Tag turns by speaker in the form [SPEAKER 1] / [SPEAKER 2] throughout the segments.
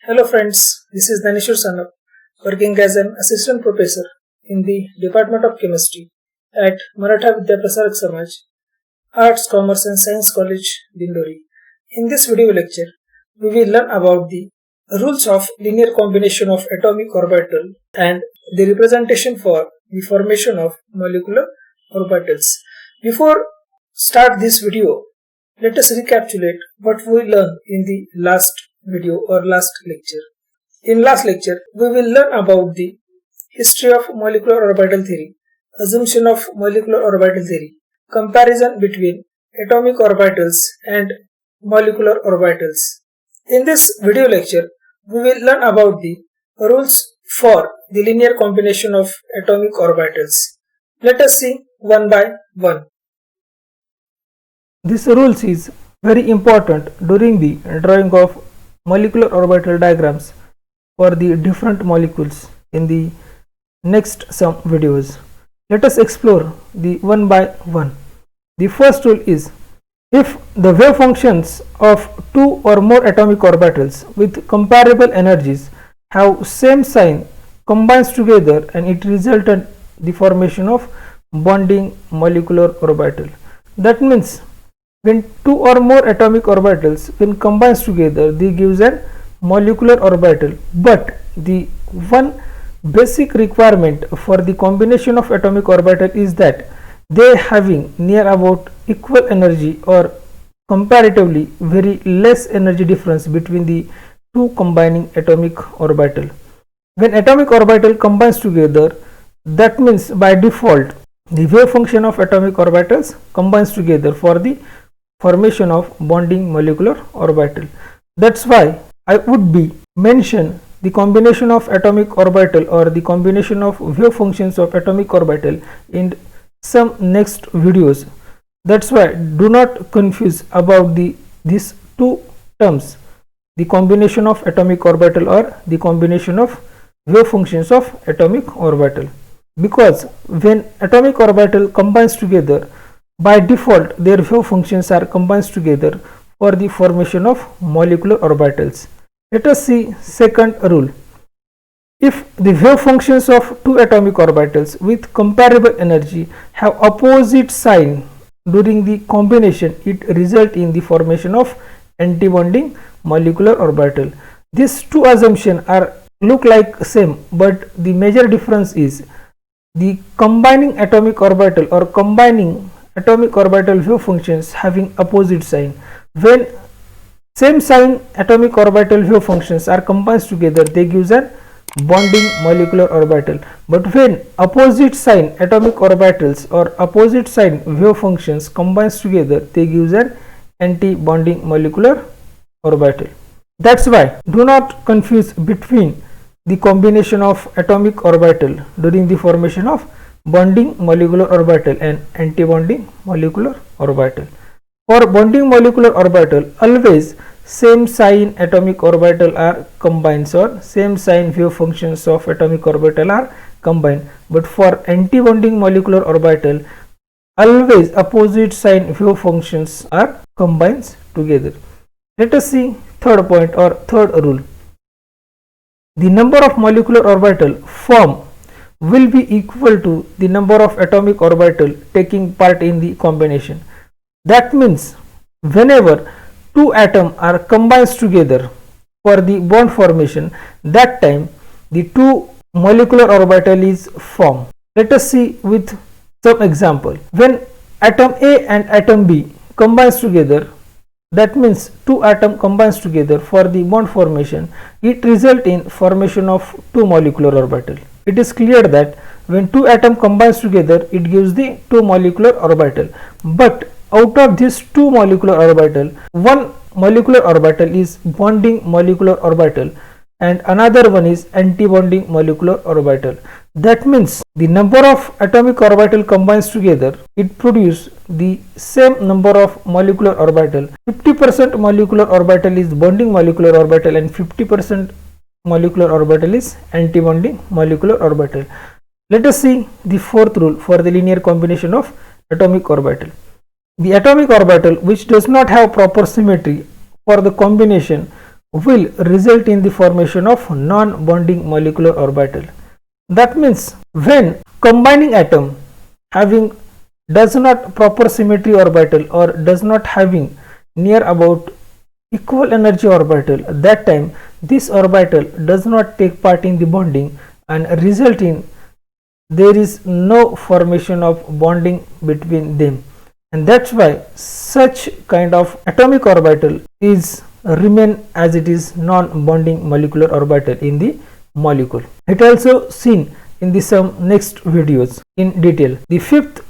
[SPEAKER 1] Hello friends, this is Danishur Sanap, working as an assistant professor in the Department of Chemistry at Maratha Vidyaprasarak Samaj, Arts, Commerce and Science College, Dindori. In this video lecture, we will learn about the rules of linear combination of atomic orbital and the representation for the formation of molecular orbitals. Before start this video, let us recapitulate what we learned in the last video or last lecture. In last lecture, we will learn about the history of molecular orbital theory, assumption of molecular orbital theory, comparison between atomic orbitals and molecular orbitals. In this video lecture, we will learn about the rules for the linear combination of atomic orbitals. Let us see one by one. This rules is very important during the drawing of molecular orbital diagrams for the different molecules in the next some videos. Let us explore the one by one. The first rule is, if the wave functions of two or more atomic orbitals with comparable energies have same sign combines together and it results in the formation of bonding molecular orbital. That means when two or more atomic orbitals when combines together, they gives a molecular orbital. But the one basic requirement for the combination of atomic orbital is that they having near about equal energy or comparatively very less energy difference between the two combining atomic orbital. When atomic orbital combines together, that means by default the wave function of atomic orbitals combines together for the formation of bonding molecular orbital. That's why I would be mention the combination of atomic orbital or the combination of wave functions of atomic orbital in some next videos. That's why do not confuse about these two terms, the combination of atomic orbital or the combination of wave functions of atomic orbital, because when atomic orbital combines together, by default their wave functions are combined together for the formation of molecular orbitals. Let us see second rule. If the wave functions of two atomic orbitals with comparable energy have opposite sign during the combination, it results in the formation of antibonding molecular orbital. These two assumptions are look like same, but the major difference is the combining atomic orbital or combining atomic orbital wave functions having opposite sign. When same sign atomic orbital wave functions are combined together, they gives an bonding molecular orbital. But when opposite sign atomic orbitals or opposite sign wave functions combines together, they gives an anti-bonding molecular orbital. That's why do not confuse between the combination of atomic orbital during the formation of bonding molecular orbital and antibonding molecular orbital. For bonding molecular orbital, always same sign atomic orbital are combined or same sign wave functions of atomic orbital are combined. But for antibonding molecular orbital, always opposite sign wave functions are combined together. Let us see third point or third rule. The number of molecular orbital formed will be equal to the number of atomic orbital taking part in the combination. That means whenever two atoms are combined together for the bond formation, that time the two molecular orbital is formed. Let us see with some example. When atom A and atom B combines together, that means two atoms combines together for the bond formation, it results in formation of two molecular orbital. It is clear that when two atoms combines together, it gives the two molecular orbital. But out of these two molecular orbital, one molecular orbital is bonding molecular orbital and another one is anti-bonding molecular orbital. That means the number of atomic orbital combines together, it produces the same number of molecular orbital. 50% molecular orbital is bonding molecular orbital and 50% molecular orbital is antibonding molecular orbital. Let us see the fourth rule for the linear combination of atomic orbital. The atomic orbital which does not have proper symmetry for the combination will result in the formation of non-bonding molecular orbital. That means when combining atom having does not proper symmetry orbital or does not having near about equal energy orbital, at that time this orbital does not take part in the bonding and result in there is no formation of bonding between them, and that's why such kind of atomic orbital is remain as it is non-bonding molecular orbital in the molecule. It also seen in the some next videos in detail. The fifth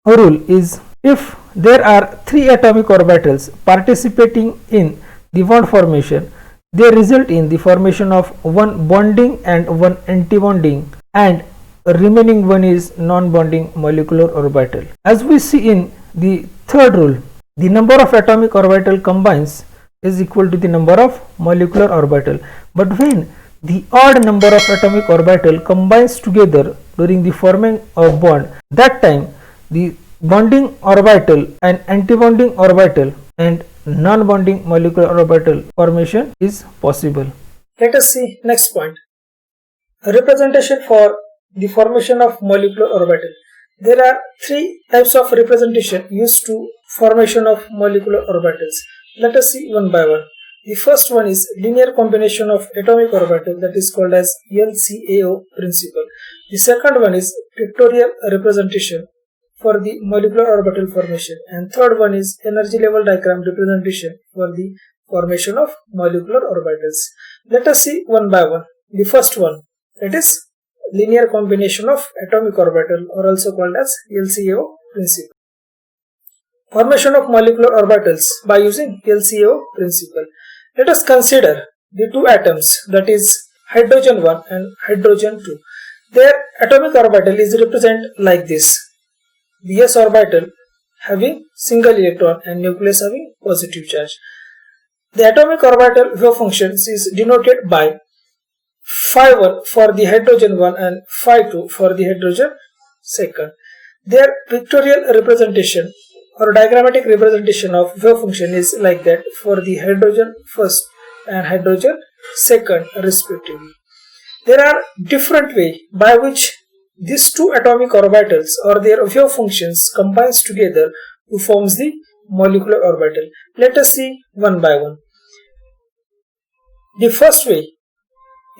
[SPEAKER 1] rule is if there are three atomic orbitals participating in the bond formation, they result in the formation of one bonding and one anti-bonding, and remaining one is non-bonding molecular orbital. As we see in the third rule, the number of atomic orbital combines is equal to the number of molecular orbital, but when the odd number of atomic orbital combines together during the forming of bond, that time the bonding orbital and anti-bonding orbital and non-bonding molecular orbital formation is possible. Let us see next point. A representation for the formation of molecular orbital. There are three types of representation used to formation of molecular orbitals. Let us see one by one. The first one is linear combination of atomic orbital, that is called as LCAO principle. The second one is pictorial representation for the molecular orbital formation, and third one is energy level diagram representation for the formation of molecular orbitals. Let us see one by one. The first one, that is linear combination of atomic orbital, or also called as LCAO principle. Formation of molecular orbitals by using LCAO principle. Let us consider the two atoms, that is hydrogen 1 and hydrogen 2. Their atomic orbital is represented like this. The s orbital having single electron and nucleus having positive charge. The atomic orbital wave functions is denoted by phi 1 for the hydrogen 1 and phi 2 for the hydrogen 2. Their pictorial representation or diagrammatic representation of wave function is like that for the hydrogen 1st and hydrogen 2nd respectively. There are different ways by which these two atomic orbitals or their wave functions combines together to forms the molecular orbital. Let us see one by one. The first way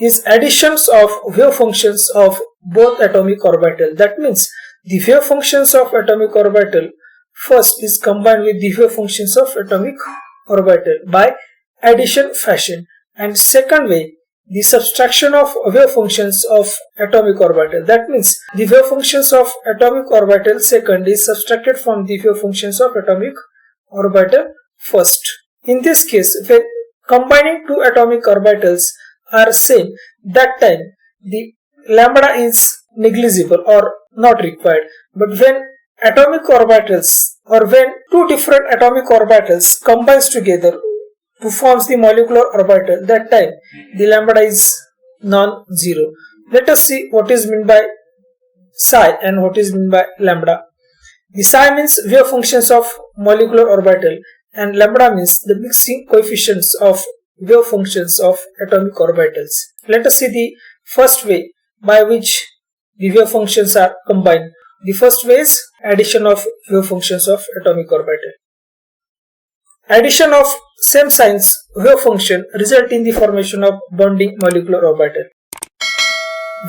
[SPEAKER 1] is additions of wave functions of both atomic orbital. That means the wave functions of atomic orbital first is combined with the wave functions of atomic orbital by addition fashion, and second way the subtraction of wave functions of atomic orbital. That means the wave functions of atomic orbital second is subtracted from the wave functions of atomic orbital first. In this case, when combining two atomic orbitals are same, that time the lambda is negligible or not required. But when atomic orbitals or when two different atomic orbitals combines together to forms the molecular orbital, that time the lambda is non-zero. Let us see what is meant by psi and what is meant by lambda. The psi means wave functions of molecular orbital and lambda means the mixing coefficients of wave functions of atomic orbitals. Let us see the first way by which the wave functions are combined. The first way is addition of wave functions of atomic orbital. Addition of same signs wave function result in the formation of bonding molecular orbital.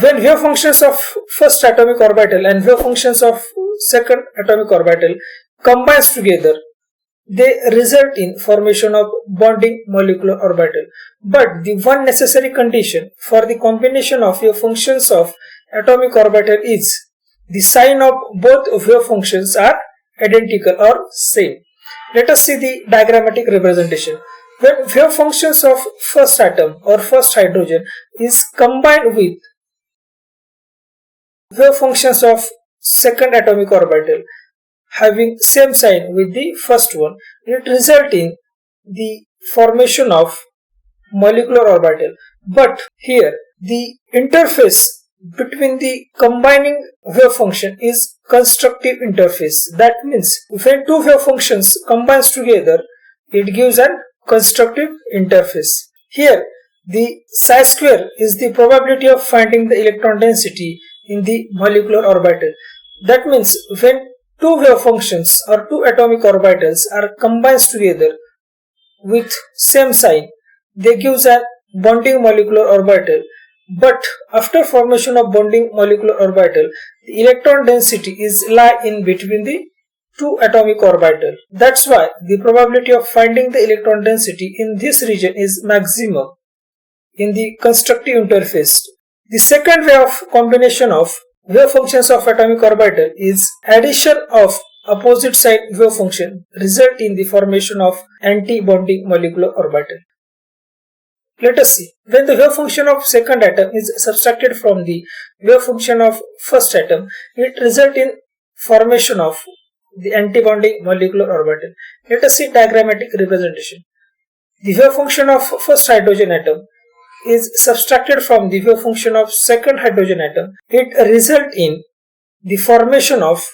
[SPEAKER 1] When wave functions of first atomic orbital and wave functions of second atomic orbital combines together, they result in formation of bonding molecular orbital. But the one necessary condition for the combination of wave functions of atomic orbital is the sign of both wave functions are identical or same. Let us see the diagrammatic representation. When wave functions of first atom or first hydrogen is combined with wave functions of second atomic orbital having same sign with the first one, it result in the formation of molecular orbital. But here the interface between the combining wave function is constructive interface. That means when two wave functions combines together, it gives an constructive interface. Here, the psi square is the probability of finding the electron density in the molecular orbital. That means when two wave functions or two atomic orbitals are combined together with same sign, they give an bonding molecular orbital. But after formation of bonding molecular orbital, the electron density is lie in between the two atomic orbital. That's why the probability of finding the electron density in this region is maximum in the constructive interface. The second way of combination of wave functions of atomic orbital is addition of opposite side wave function result in the formation of anti-bonding molecular orbital. Let us see. When the wave function of second atom is subtracted from the wave function of first atom, it results in formation of the anti-bonding molecular orbital. Let us see diagrammatic representation. The wave function of first hydrogen atom is subtracted from the wave function of second hydrogen atom. It results in the formation of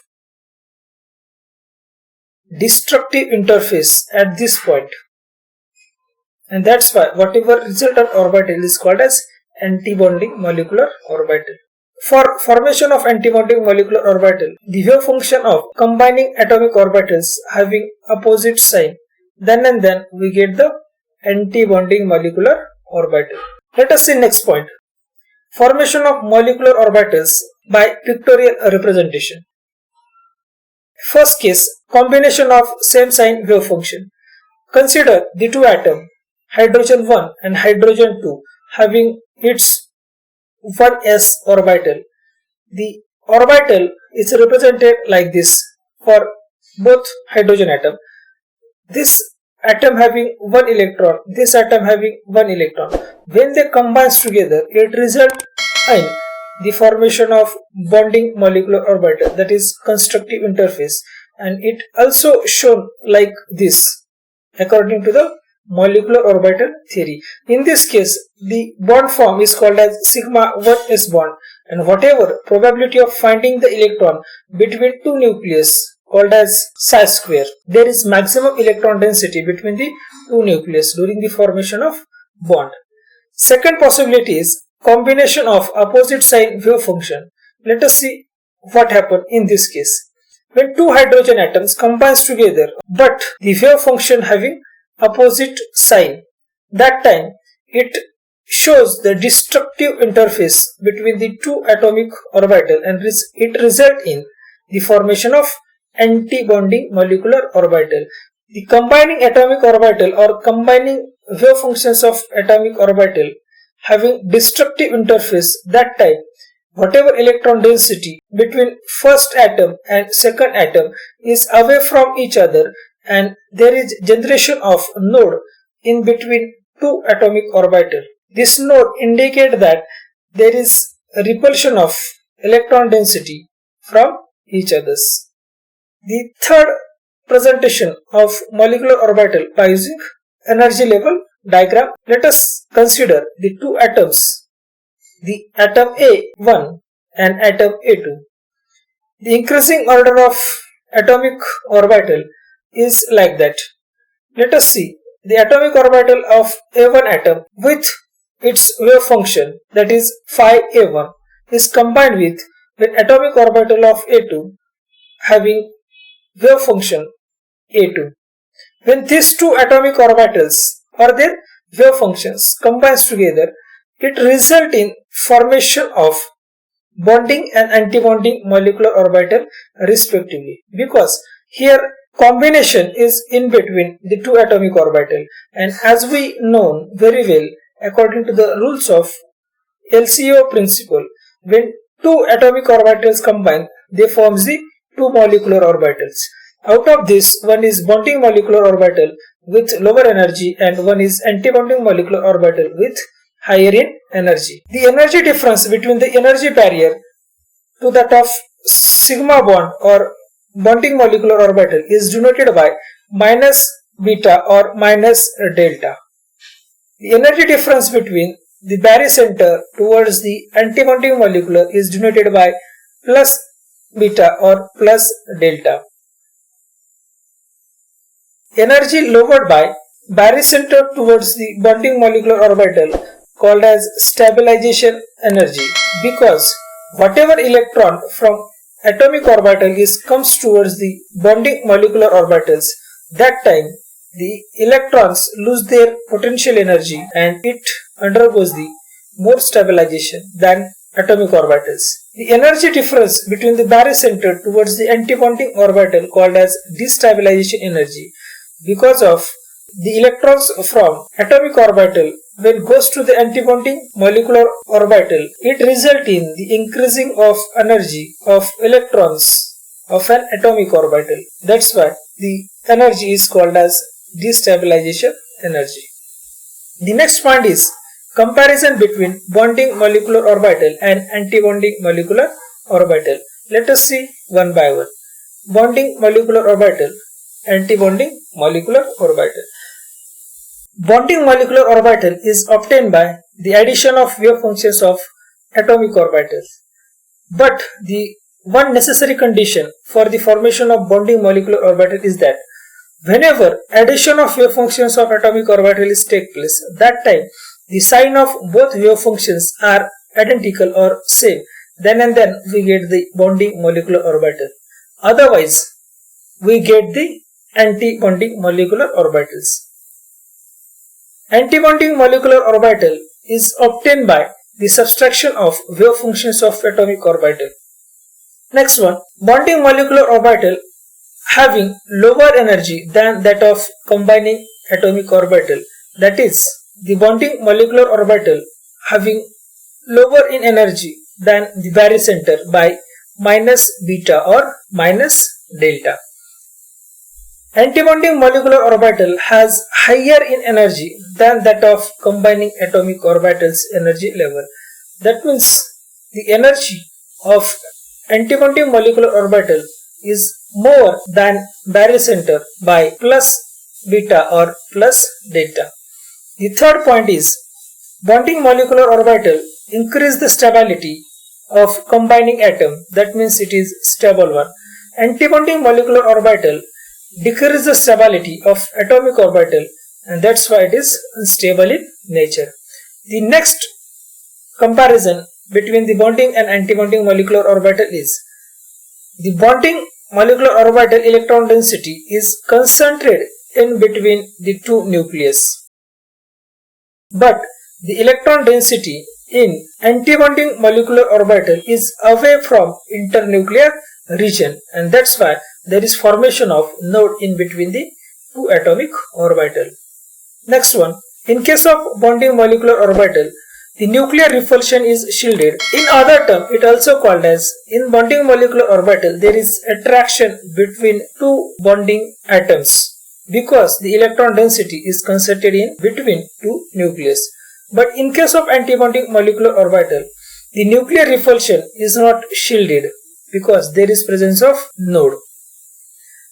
[SPEAKER 1] destructive interface at this point. And that's why whatever resultant orbital is called as anti-bonding molecular orbital. For formation of anti-bonding molecular orbital, the wave function of combining atomic orbitals having opposite sign, then and then we get the anti-bonding molecular orbital. Let us see next point. Formation of molecular orbitals by pictorial representation. First case, combination of same sign wave function. Consider the two atoms, hydrogen 1 and hydrogen 2, having its 1s orbital. The orbital is represented like this for both hydrogen atom. This atom having 1 electron, this atom having 1 electron. When they combine together, it results in the formation of bonding molecular orbital, that is constructive interface, and it also shown like this according to the molecular orbital theory. In this case, the bond form is called as sigma 1s bond, and whatever probability of finding the electron between two nucleus called as psi square, there is maximum electron density between the two nucleus during the formation of bond. Second possibility is combination of opposite sign wave function. Let us see what happened in this case. When two hydrogen atoms combine together, but the wave function having opposite sign, that time it shows the destructive interface between the two atomic orbital, and it result in the formation of anti-bonding molecular orbital. The combining atomic orbital or combining wave functions of atomic orbital having destructive interface, that time whatever electron density between first atom and second atom is away from each other, and there is generation of node in between two atomic orbital. This node indicate that there is a repulsion of electron density from each others. The third presentation of molecular orbital by using energy level diagram. Let us consider the two atoms, the atom A1 and atom A2. The increasing order of atomic orbital is like that. Let us see the atomic orbital of A1 atom with its wave function, that is phi A1, is combined with atomic orbital of A2 having wave function A2. When these two atomic orbitals or their wave functions combines together, it results in formation of bonding and anti-bonding molecular orbital respectively, because here combination is in between the two atomic orbital, and as we know very well according to the rules of LCO principle, when two atomic orbitals combine, they form the two molecular orbitals. Out of this, one is bonding molecular orbital with lower energy and one is anti-bonding molecular orbital with higher in energy. The energy difference between the energy barrier to that of sigma bond or bonding molecular orbital is denoted by minus beta or minus delta. The energy difference between the barycenter towards the anti-bonding molecular is denoted by plus beta or plus delta. Energy lowered by barycenter towards the bonding molecular orbital called as stabilization energy, because whatever electron from atomic orbital comes towards the bonding molecular orbitals, that time the electrons lose their potential energy and it undergoes the more stabilization than atomic orbitals. The energy difference between the barycenter towards the antibonding orbital called as destabilization energy, because of the electrons from atomic orbital when goes to the antibonding molecular orbital, it results in the increasing of energy of electrons of an atomic orbital. That's why the energy is called as destabilization energy. The next point is comparison between bonding molecular orbital and antibonding molecular orbital. Let us see one by one. Bonding molecular orbital, antibonding molecular orbital. Bonding molecular orbital is obtained by the addition of wave functions of atomic orbitals. But the one necessary condition for the formation of bonding molecular orbital is that whenever addition of wave functions of atomic orbitals take place, that time the sign of both wave functions are identical or same, then and then we get the bonding molecular orbital. Otherwise, we get the anti-bonding molecular orbitals. Antibonding molecular orbital is obtained by the subtraction of wave functions of atomic orbital. Next one, bonding molecular orbital having lower energy than that of combining atomic orbital. That is, the bonding molecular orbital having lower in energy than the barycenter by minus beta or minus delta. Antibonding molecular orbital has higher in energy than that of combining atomic orbitals energy level. That means the energy of antibonding molecular orbital is more than barycenter by plus beta or plus delta. The third point is bonding molecular orbital increase the stability of combining atom. That means it is stable one. Antibonding molecular orbital decrease the stability of atomic orbital, and that's why it is unstable in nature. The next comparison between the bonding and antibonding molecular orbital is the bonding molecular orbital electron density is concentrated in between the two nucleus, but the electron density in antibonding molecular orbital is away from internuclear region, and that's why there is formation of node in between the two atomic orbital. Next one, in case of bonding molecular orbital, the nuclear repulsion is shielded. In other term, it also called as in bonding molecular orbital there is attraction between two bonding atoms because the electron density is concentrated in between two nucleus. But in case of antibonding molecular orbital, the nuclear repulsion is not shielded because there is presence of node.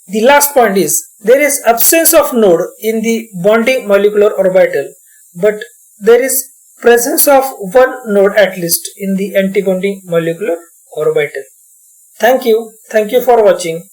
[SPEAKER 1] The last point is there is absence of node in the bonding molecular orbital, but there is presence of one node at least in the antibonding molecular orbital. Thank you for watching.